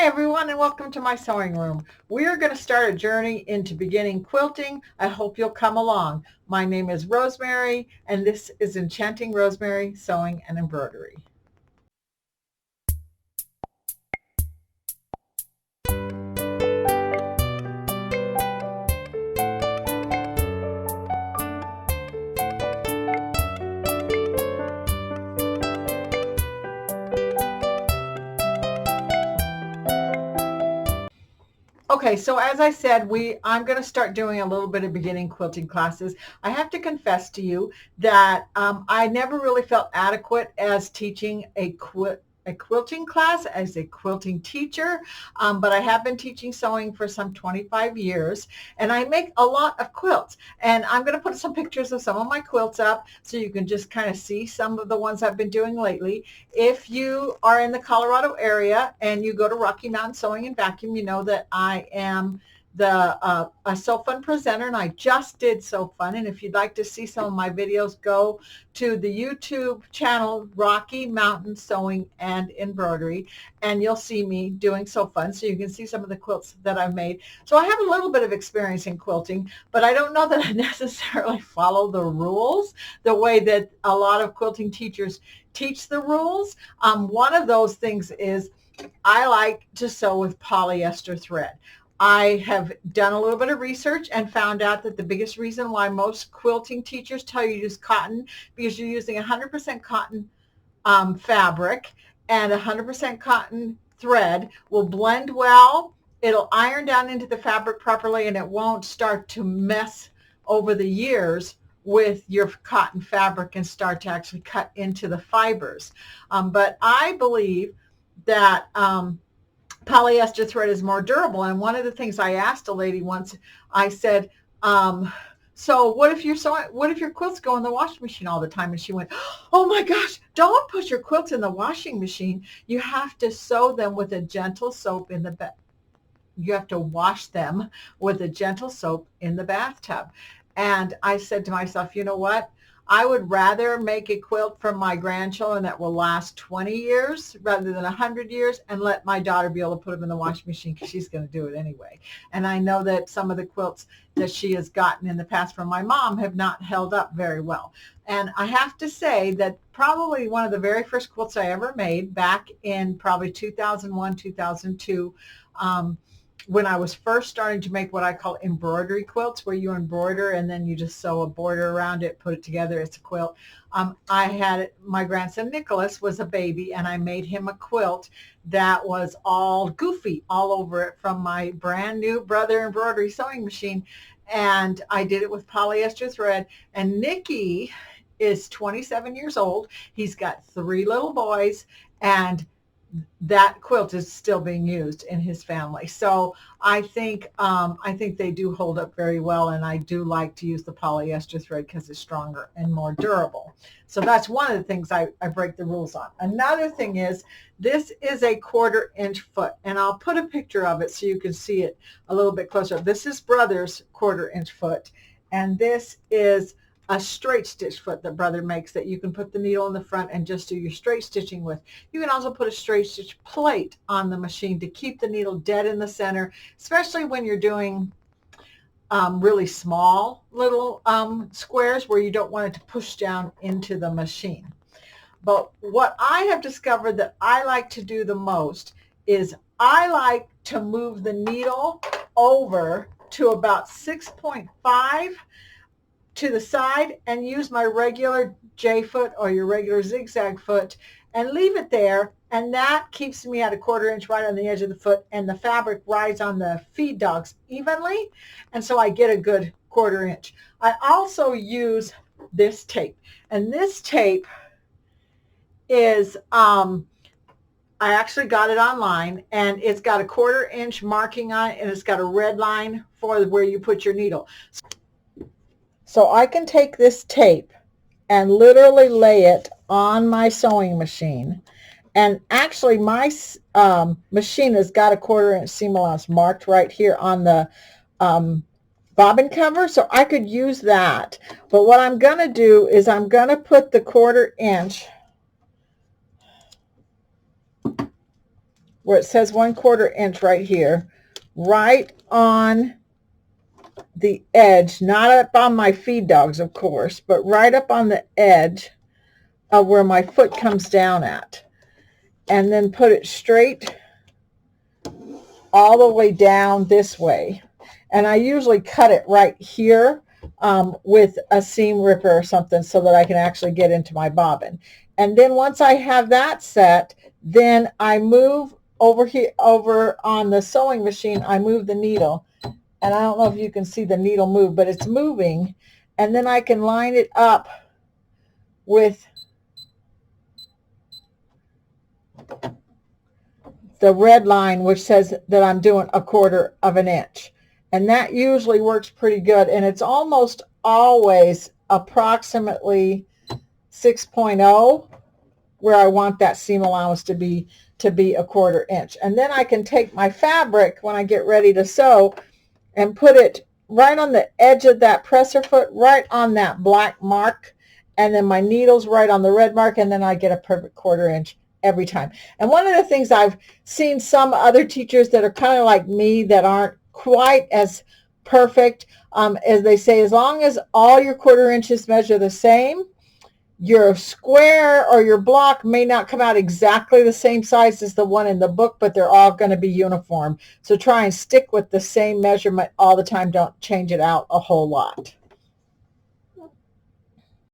Hi everyone and welcome to my sewing room. We are going to start a journey into beginning quilting. I hope you'll come along. My name is Rosemary and this is Enchanting Rosemary Sewing and Embroidery. Okay, so as I said, I'm going to start doing a little bit of beginning quilting classes. I have to confess to you that I never really felt adequate as teaching a quilting class as a quilting teacher, but I have been teaching sewing for some 25 years, and I make a lot of quilts. And I'm going to put some pictures of some of my quilts up so you can just kind of see some of the ones I've been doing lately. If you are in the Colorado area and you go to Rocky Mountain Sewing and Vacuum, you know that I am a Sew Fun presenter, and I just did Sew Fun. And if you'd like to see some of my videos, go to the YouTube channel Rocky Mountain Sewing and Embroidery, and you'll see me doing Sew Fun, so you can see some of the quilts that I've made. So I have a little bit of experience in quilting, but I don't know that I necessarily follow the rules the way that a lot of quilting teachers teach the rules. One of those things is I like to sew with polyester thread. I have done a little bit of research and found out that the biggest reason why most quilting teachers tell you to use cotton, because you're using 100% cotton fabric, and 100% cotton thread will blend well. It'll iron down into the fabric properly, and it won't start to mess over the years with your cotton fabric and start to actually cut into the fibers. But I believe that polyester thread is more durable. And one of the things I asked a lady once, I said, so what if your quilts go in the washing machine all the time? And she went, oh my gosh, don't put your quilts in the washing machine. You have to sew them with a gentle soap in the bed. You have to wash them with a gentle soap in the bathtub. And I said to myself, you know what? I would rather make a quilt for my grandchildren that will last 20 years rather than 100 years, and let my daughter be able to put them in the washing machine because she's going to do it anyway. And I know that some of the quilts that she has gotten in the past from my mom have not held up very well. And I have to say that probably one of the very first quilts I ever made back in probably 2001, 2002, when I was first starting to make what I call embroidery quilts, where you embroider and then you just sew a border around it, put it together, it's a quilt. I had my grandson Nicholas was a baby, and I made him a quilt that was all goofy all over it from my brand new Brother embroidery sewing machine. And I did it with polyester thread. And Nicky is 27 years old. He's got 3 little boys, and that quilt is still being used in his family. So I think they do hold up very well, and I do like to use the polyester thread because it's stronger and more durable. So that's one of the things I break the rules on. Another thing is, this is a 1/4 inch foot, and I'll put a picture of it so you can see it a little bit closer. This is Brother's 1/4 inch foot, and this is a straight stitch foot that Brother makes that you can put the needle in the front and just do your straight stitching with. You can also put a straight stitch plate on the machine to keep the needle dead in the center, especially when you're doing really small little squares where you don't want it to push down into the machine. But what I have discovered that I like to do the most is I like to move the needle over to about 6.5 to the side and use my regular J foot or your regular zigzag foot and leave it there, and that keeps me at a 1/4 inch right on the edge of the foot, and the fabric rides on the feed dogs evenly, and so I get a good 1/4 inch. I also use this tape, and this tape is I actually got it online, and it's got a 1/4 inch marking on it, and it's got a red line for where you put your needle. So I can take this tape and literally lay it on my sewing machine. And actually my machine has got a 1/4 inch seam allowance marked right here on the bobbin cover, so I could use that. But what I'm going to do is I'm going to put the 1/4 inch where it says 1/4 inch right here, right on the edge, not up on my feed dogs, of course, but right up on the edge of where my foot comes down at. And then put it straight all the way down this way. And I usually cut it right here with a seam ripper or something so that I can actually get into my bobbin. And then once I have that set, then I move over here, over on the sewing machine, I move the needle. And I don't know if you can see the needle move, but it's moving. And then I can line it up with the red line, which says that I'm doing 1/4 of an inch. And that usually works pretty good. And it's almost always approximately 6.0 where I want that seam allowance to be 1/4 inch. And then I can take my fabric when I get ready to sew and put it right on the edge of that presser foot, right on that black mark. And then my needle's right on the red mark. And then I get a perfect 1/4 inch every time. And one of the things I've seen some other teachers that are kind of like me that aren't quite as perfect, as they say, as long as all your 1/4 inches measure the same, your square or your block may not come out exactly the same size as the one in the book, but they're all going to be uniform. So try and stick with the same measurement all the time. Don't change it out a whole lot.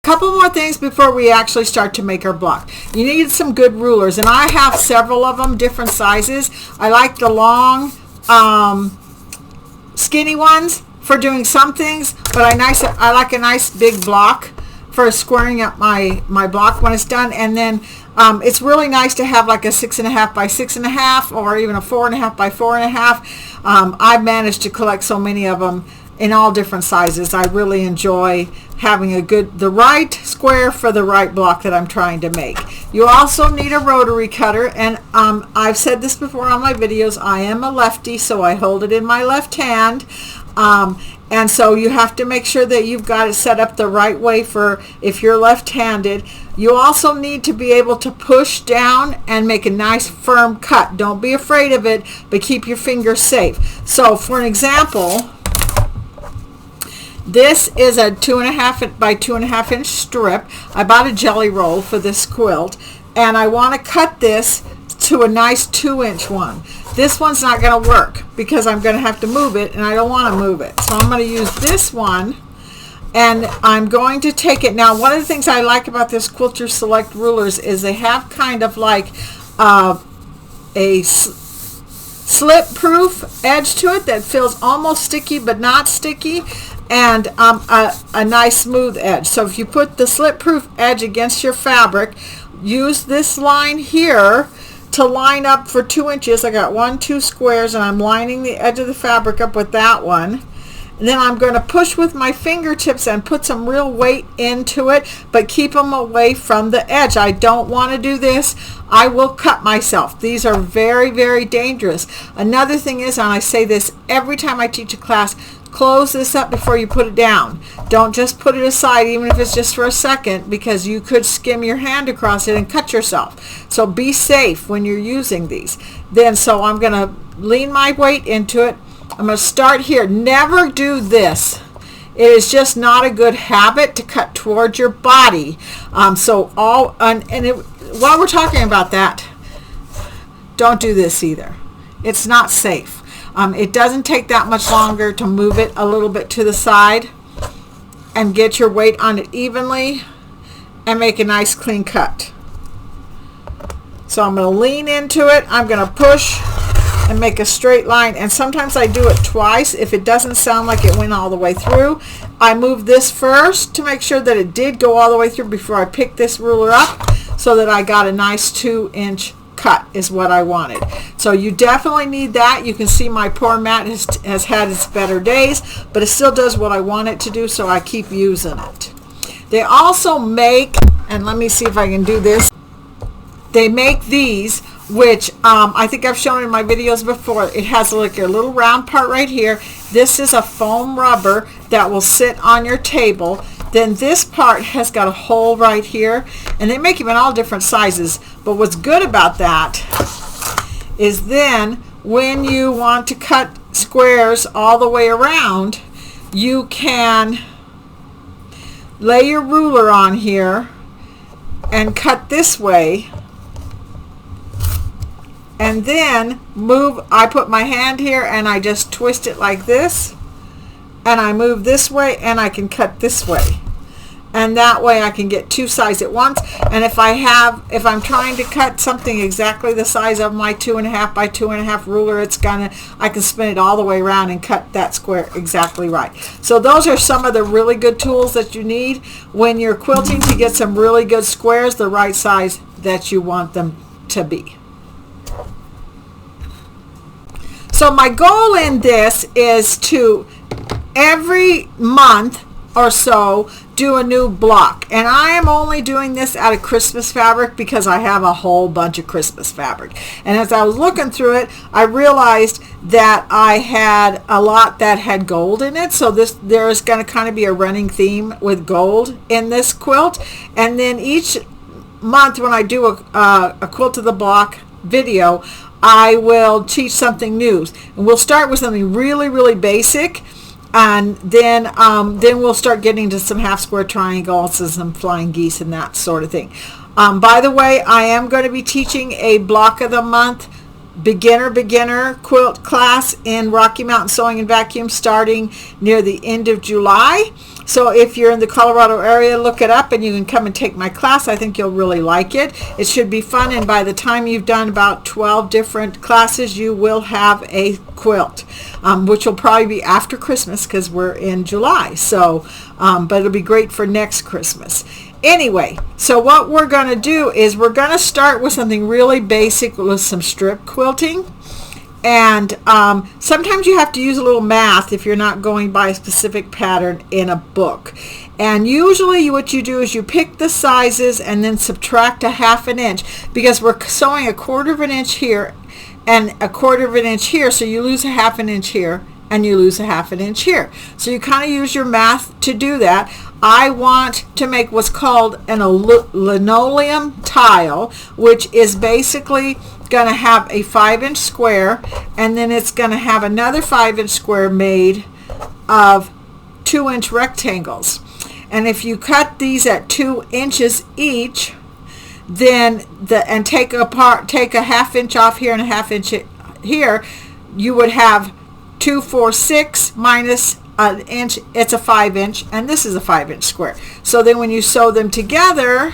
Couple more things before we actually start to make our block. You need some good rulers, and I have several of them, different sizes. I like the long, skinny ones for doing some things, but I like a nice big block for squaring up my block when it's done. And then it's really nice to have like a 6.5 by 6.5 or even a 4.5 by 4.5. I've managed to collect so many of them in all different sizes. I really enjoy having the right square for the right block that I'm trying to make. You also need a rotary cutter, and I've said this before on my videos, I am a lefty, so I hold it in my left hand. And so you have to make sure that you've got it set up the right way for if you're left-handed. You also need to be able to push down and make a nice firm cut. Don't be afraid of it, but keep your fingers safe. So for an example, this is a 2.5 by 2.5 inch strip. I bought a jelly roll for this quilt, and I want to cut this to a nice 2-inch one. This one's not going to work because I'm going to have to move it, and I don't want to move it. So I'm going to use this one, and I'm going to take it. Now, one of the things I like about this Quilter Select rulers is they have kind of like a slip-proof edge to it that feels almost sticky but not sticky, and a nice smooth edge. So if you put the slip-proof edge against your fabric, use this line here to line up for 2 inches. I got 2 squares, and I'm lining the edge of the fabric up with that one. And then I'm going to push with my fingertips and put some real weight into it, but keep them away from the edge. I don't want to do this. I will cut myself. These are very, very dangerous. Another thing is, and I say this every time I teach a class, close this up before you put it down. Don't just put it aside, even if it's just for a second, because you could skim your hand across it and cut yourself. So be safe when you're using these. So I'm going to lean my weight into it. I'm going to start here. Never do this. It is just not a good habit to cut towards your body. While we're talking about that, don't do this either. It's not safe. It doesn't take that much longer to move it a little bit to the side and get your weight on it evenly and make a nice clean cut. So I'm going to lean into it. I'm going to push and make a straight line, and sometimes I do it twice if it doesn't sound like it went all the way through. I move this first to make sure that it did go all the way through before I pick this ruler up, so that I got a nice 2-inch cut is what I wanted. So you definitely need that. You can see my poor mat has had its better days, but it still does what I want it to do, so I keep using it. They also make, and let me see if I can do this, they make these, which I think I've shown in my videos before. It has like a little round part right here. This is a foam rubber that will sit on your table. Then this part has got a hole right here, and they make them in all different sizes. But what's good about that is then when you want to cut squares all the way around, you can lay your ruler on here and cut this way, and then move. I put my hand here and I just twist it like this, and I move this way and I can cut this way, and that way I can get two sides at once. And if I'm trying to cut something exactly the size of my 2.5 by 2.5 ruler, I can spin it all the way around and cut that square exactly right. So those are some of the really good tools that you need when you're quilting to get some really good squares the right size that you want them to be. So my goal in this is to every month or so do a new block, and I am only doing this out of Christmas fabric because I have a whole bunch of Christmas fabric. And as I was looking through it, I realized that I had a lot that had gold in it, so there's going to kind of be a running theme with gold in this quilt. And then each month when I do a quilt to the block video, I will teach something new, and we'll start with something really, really basic, and then we'll start getting to some half square triangles and some flying geese and that sort of thing. By the way, I am going to be teaching a block of the month beginner quilt class in Rocky Mountain Sewing and Vacuum starting near the end of July. So if you're in the Colorado area, look it up and you can come and take my class. I think you'll really like it. It should be fun, and by the time you've done about 12 different classes, you will have a quilt, which will probably be after Christmas because we're in July. So, but it'll be great for next Christmas. Anyway, so what we're going to do is we're going to start with something really basic with some strip quilting. And sometimes you have to use a little math if you're not going by a specific pattern in a book. And usually what you do is you pick the sizes and then subtract a 1/2 inch, because we're sewing 1/4 of an inch here and 1/4 of an inch here, so you lose a 1/2 inch here and you lose a 1/2 inch here. So you kind of use your math to do that. I want to make what's called a linoleum tile, which is basically going to have a 5-inch square, and then it's going to have another 5-inch square made of 2-inch rectangles. And if you cut these at 2 inches each, then and take a 1/2 inch off here and a 1/2 inch here, you would have 2, 4, 6 minus an inch. It's a 5-inch, and this is a 5-inch square. So then when you sew them together,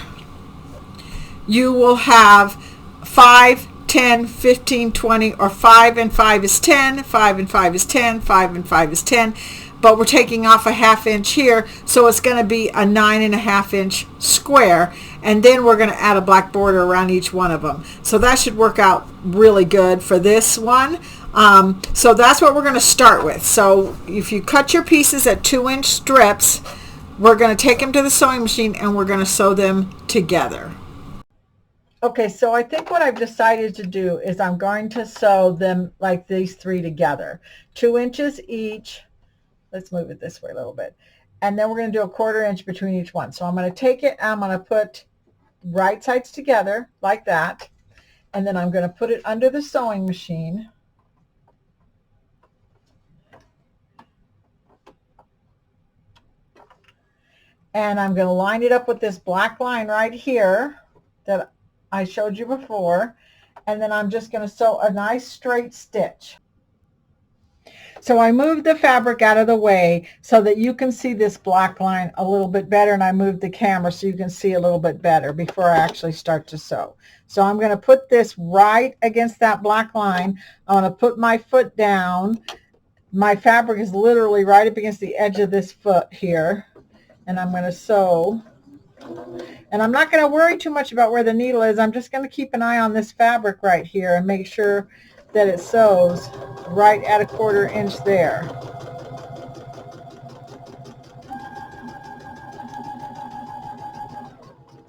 you will have 5, 10, 15, 20, or 5 and 5 is 10, 5 and 5 is 10, 5 and 5 is 10, but we're taking off a 1/2 inch here, so it's going to be a 9.5 inch square, and then we're going to add a black border around each one of them. So that should work out really good for this one. So that's what we're going to start with. So if you cut your pieces at 2-inch strips, we're going to take them to the sewing machine and we're going to sew them together. Okay, so I think what I've decided to do is I'm going to sew them like these 3 together. 2 inches each. Let's move it this way a little bit. And then we're going to do a 1/4 inch between each one. So I'm going to take it and I'm going to put right sides together like that. And then I'm going to put it under the sewing machine. And I'm going to line it up with this black line right here that I showed you before, and then I'm just going to sew a nice straight stitch. So I moved the fabric out of the way so that you can see this black line a little bit better, and I moved the camera so you can see a little bit better before I actually start to sew. So I'm going to put this right against that black line. I'm going to put my foot down. My fabric is literally right up against the edge of this foot here, and I'm going to sew. And I'm not going to worry too much about where the needle is. I'm just going to keep an eye on this fabric right here and make sure that it sews right at a 1/4 inch there.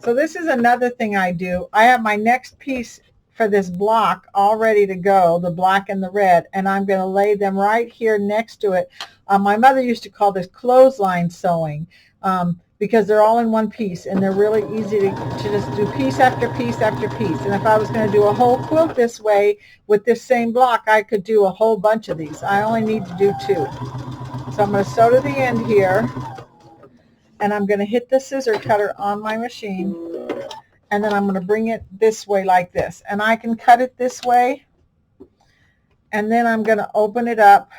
So this is another thing I do. I have my next piece for this block all ready to go, the black and the red, and I'm going to lay them right here next to it. My mother used to call this clothesline sewing because they're all in one piece, and they're really easy to just do piece after piece after piece. And if I was going to do a whole quilt this way with this same block, I could do a whole bunch of these. I only need to do 2. So I'm going to sew to the end here, and I'm going to hit the scissor cutter on my machine, and then I'm going to bring it this way like this. And I can cut it this way, and then I'm going to open it up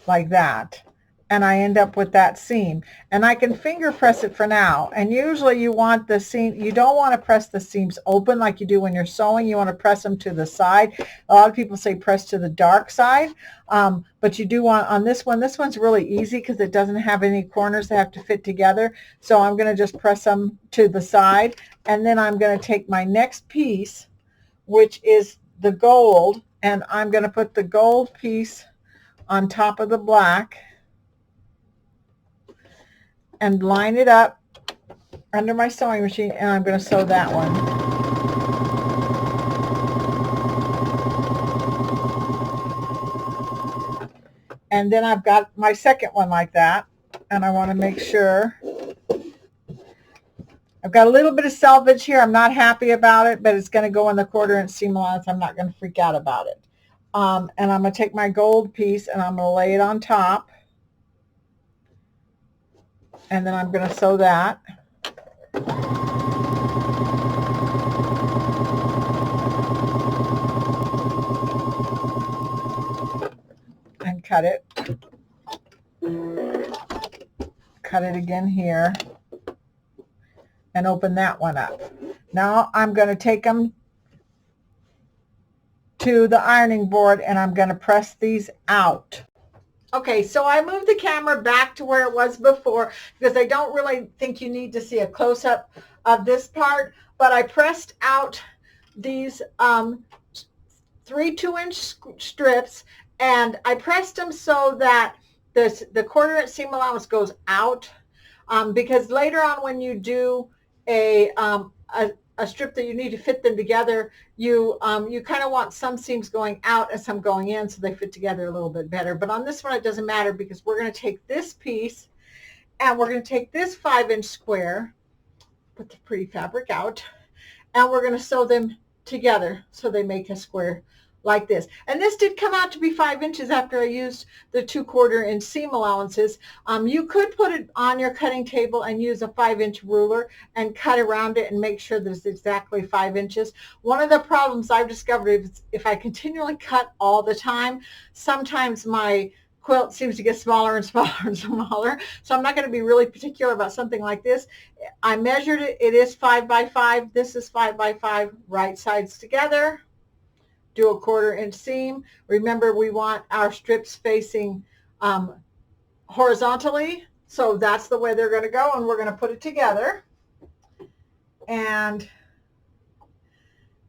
like that, and I end up with that seam. And I can finger press it for now, and usually you want the seam, you don't want to press the seams open like you do when you're sewing. You want to press them to the side. A lot of people say press to the dark side, but you do want on this one's really easy because it doesn't have any corners that have to fit together. So I'm going to just press them to the side, and then I'm going to take my next piece, which is the gold, and I'm going to put the gold piece on top of the black and line it up under my sewing machine, and I'm going to sew that one. And then I've got my second one like that, and I want to make sure. I've got a little bit of selvage here. I'm not happy about it, but it's going to go in the 1/4 inch seam allowance. I'm not going to freak out about it. And I'm going to take my gold piece and I'm going to lay it on top, and then I'm going to sew that. And cut it. Cut it again here and open that one up. Now I'm going to take them to the ironing board, and I'm going to press these out. Okay, so I moved the camera back to where it was before because I don't really think you need to see a close-up of this part, but I pressed out these 3 2-inch strips, and I pressed them so that the 1/4 inch seam allowance goes out, because later on when you do a strip that you need to fit them together, you kind of want some seams going out and some going in so they fit together a little bit better. But on this one it doesn't matter because we're going to take this piece and we're going to take this 5-inch square, put the pretty fabric out, and we're going to sew them together so they make a square like this. And this did come out to be 5 inches after I used the 2/4 inch seam allowances. You could put it on your cutting table and use a 5-inch ruler and cut around it and make sure that it's exactly 5 inches. One of the problems I've discovered is if I continually cut all the time, sometimes my quilt seems to get smaller and smaller and smaller. So I'm not going to be really particular about something like this. I measured it. It is 5 by 5. This is 5 by 5. Right sides together. Do a 1/4 inch seam. Remember, we want our strips facing horizontally, so that's the way they're going to go, and we're going to put it together. And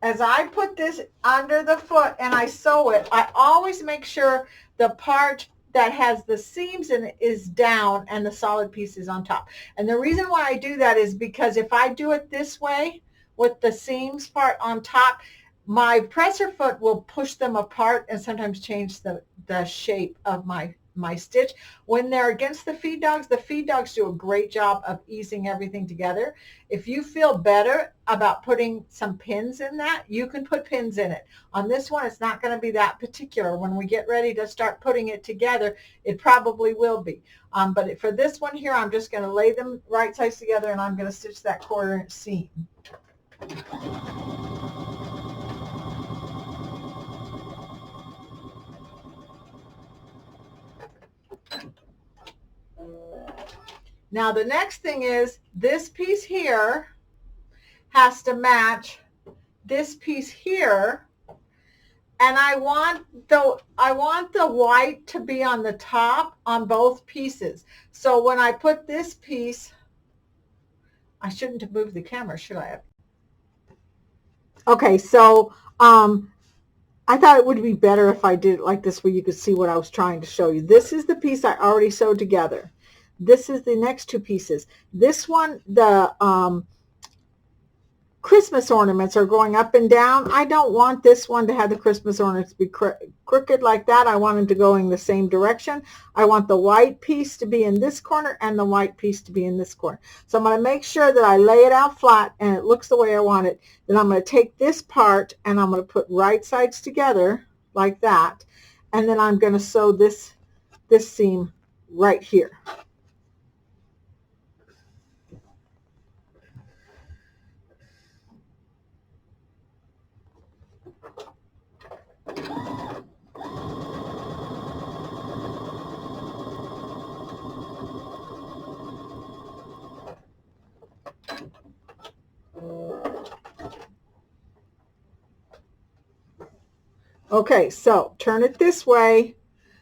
as I put this under the foot and I sew it, I always make sure the part that has the seams in it is down and the solid piece is on top. And the reason why I do that is because if I do it this way with the seams part on top, my presser foot will push them apart and sometimes change the shape of my stitch. When they're against the feed dogs do a great job of easing everything together. If you feel better about putting some pins in that, you can put pins in it. On this one, it's not going to be that particular. When we get ready to start putting it together, it probably will be. But for this one here, I'm just going to lay them right sides together, and I'm going to stitch that 1/4 inch seam. Now the next thing is this piece here has to match this piece here, and I want the white to be on the top on both pieces. So when I put this piece, I shouldn't have moved the camera, should I have? Okay, so I thought it would be better if I did it like this where you could see what I was trying to show you. This is the piece I already sewed together. This is the next two pieces. This one, the Christmas ornaments are going up and down. I don't want this one to have the Christmas ornaments be crooked like that. I want them to go in the same direction. I want the white piece to be in this corner and the white piece to be in this corner. So I'm going to make sure that I lay it out flat and it looks the way I want it. Then I'm going to take this part and I'm going to put right sides together like that. And then I'm going to sew this seam right here. Okay, so turn it this way.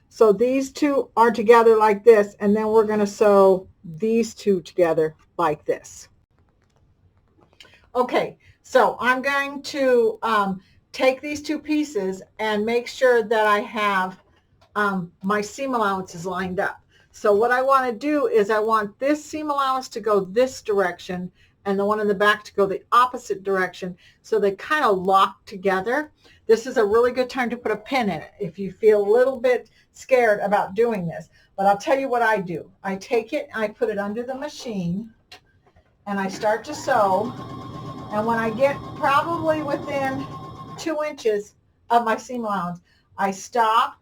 So these two are together like this, and then we're going to sew these two together like this. Okay, so I'm going to take these two pieces and make sure that I have my seam allowances lined up. So what I want to do is I want this seam allowance to go this direction and the one in the back to go the opposite direction, so they kind of lock together. This is a really good time to put a pin in it if you feel a little bit scared about doing this. But I'll tell you what I do. I take it, I put it under the machine, and I start to sew. And when I get probably within 2 inches of my seam allowance, I stop.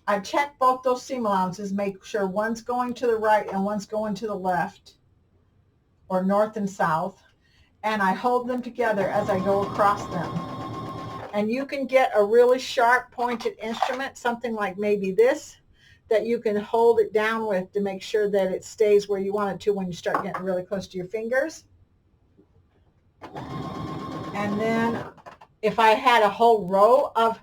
I check both those seam allowances, make sure one's going to the right and one's going to the left, or north and south, and I hold them together as I go across them. And you can get a really sharp pointed instrument, something like maybe this, that you can hold it down with to make sure that it stays where you want it to when you start getting really close to your fingers. And then if I had a whole row of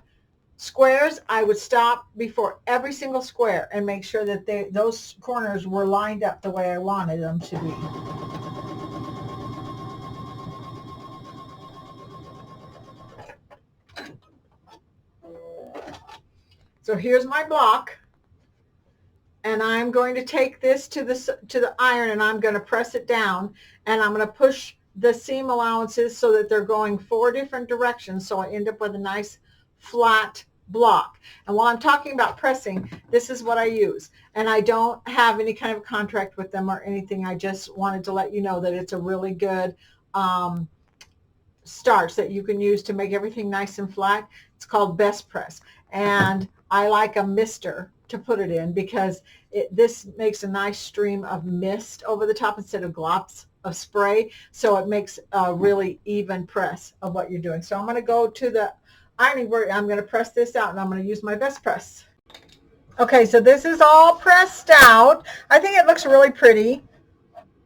squares, I would stop before every single square and make sure that those corners were lined up the way I wanted them to be. So here's my block, and I'm going to take this to the iron, and I'm going to press it down, and I'm going to push the seam allowances so that they're going 4 different directions, so I end up with a nice flat block. And while I'm talking about pressing, this is what I use, and I don't have any kind of contract with them or anything. I just wanted to let you know that it's a really good starch that you can use to make everything nice and flat. It's called Best Press, and I like a mister to put it in because this makes a nice stream of mist over the top instead of glops of spray, so it makes a really even press of what you're doing. So I'm going to go to the ironing board. I'm going to press this out, and I'm going to use my Best Press. Okay, so this is all pressed out. I think it looks really pretty.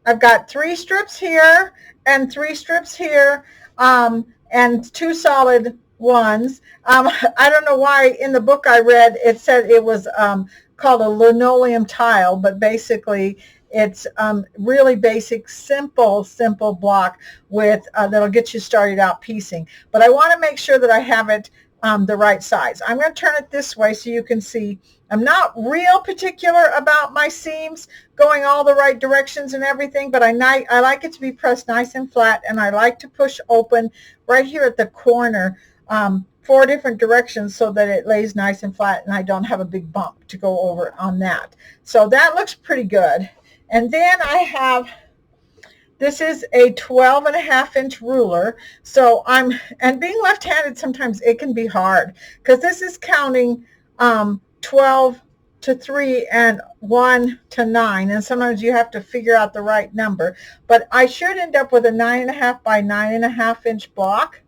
I've got 3 strips here and 3 strips here, and 2 solid ones. I don't know why in the book I read it said it was called a linoleum tile, but basically it's really basic, simple block with that'll get you started out piecing. But I want to make sure that I have it the right size. I'm going to turn it this way so you can see. I'm not real particular about my seams going all the right directions and everything, but I like it to be pressed nice and flat, and I like to push open right here at the corner 4 different directions so that it lays nice and flat and I don't have a big bump to go over on that. So that looks pretty good. And then I have, this is a 12.5-inch ruler. So and being left-handed, sometimes it can be hard because this is counting 12 to 3 and 1 to 9, and sometimes you have to figure out the right number. But I should end up with a 9.5 by 9.5-inch block.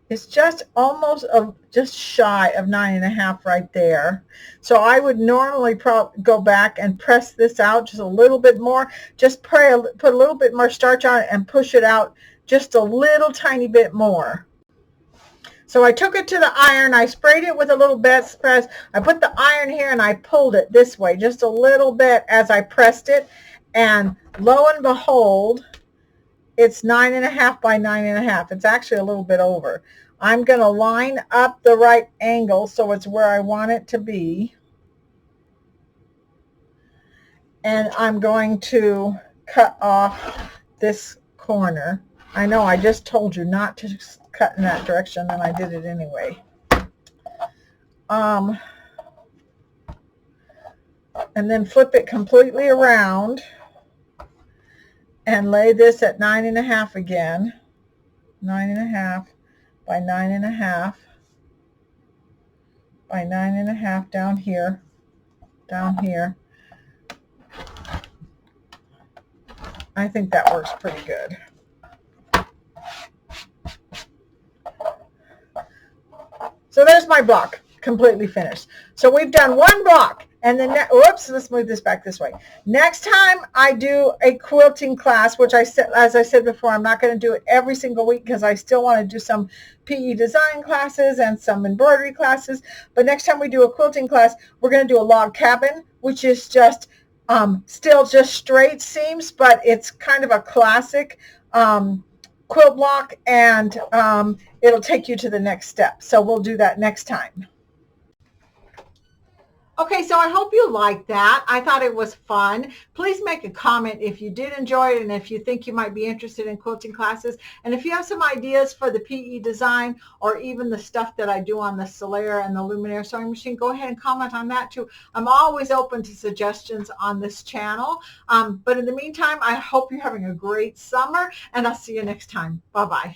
It's just almost just shy of 9.5 right there. So I would normally go back and press this out just a little bit more. Just put a little bit more starch on it and push it out just a little tiny bit more. So I took it to the iron. I sprayed it with a little Best Press. I put the iron here and I pulled it this way just a little bit as I pressed it. And lo and behold, it's 9.5 by 9.5. It's actually a little bit over. I'm going to line up the right angle so it's where I want it to be. and I'm going to cut off this corner. I know I just told you not to cut in that direction, and I did it anyway. And then flip it completely around and lay this at 9.5 again. 9.5 by 9.5 by 9.5 down here, I think that works pretty good. So there's my block, completely finished. So we've done one block, and then, whoops, let's move this back this way. Next time I do a quilting class, which as I said before, I'm not going to do it every single week because I still want to do some PE design classes and some embroidery classes. But next time we do a quilting class, we're going to do a log cabin, which is just still just straight seams, but it's kind of a classic quilt block, and it'll take you to the next step. So we'll do that next time. Okay, so I hope you liked that. I thought it was fun. Please make a comment if you did enjoy it and if you think you might be interested in quilting classes. And if you have some ideas for the PE design or even the stuff that I do on the Solaire and the Luminaire sewing machine, go ahead and comment on that too. I'm always open to suggestions on this channel. But in the meantime, I hope you're having a great summer, and I'll see you next time. Bye-bye.